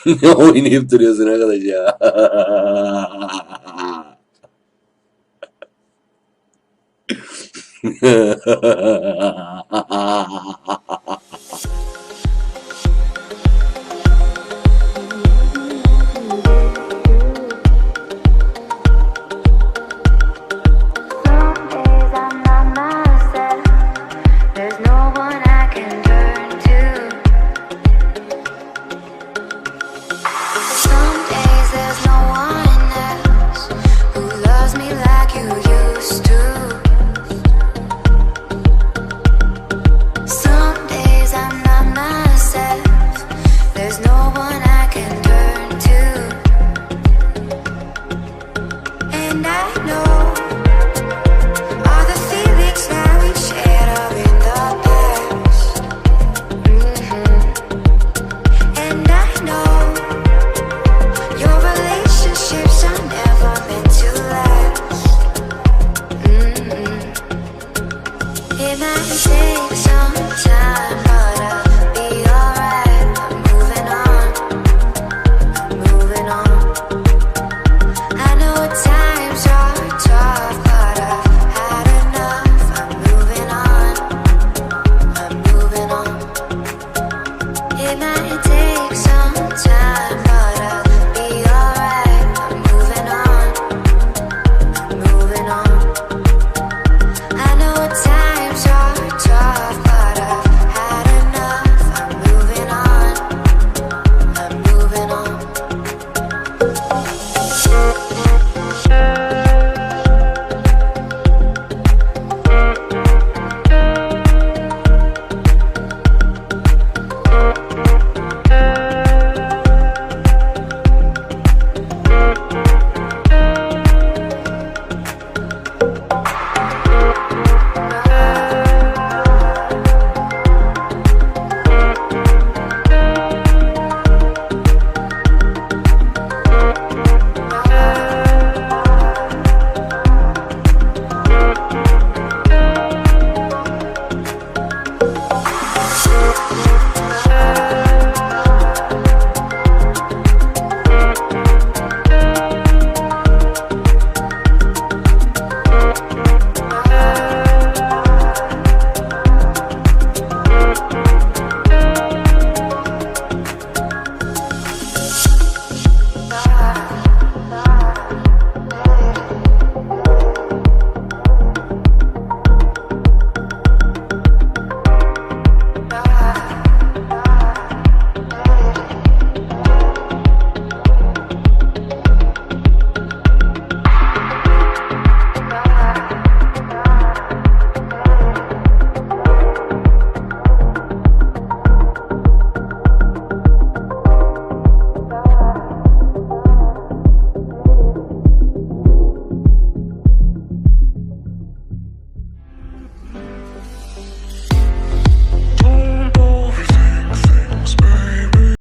Ne oynayıp duruyorsun arkadaş ya? Some days I'm not myself. There's no one I can turn to. Some days there's no one else who loves me like you used to. Some days I'm not myself. There's no one I can turn to. And I know all the feelings that we shared are in the past. And I know your relationships are never meant to last. It might take some time, but I'll be alright. I'm moving on, moving on. I know at times are tough, but I've had enough. I'm moving on, I'm moving on. It might take some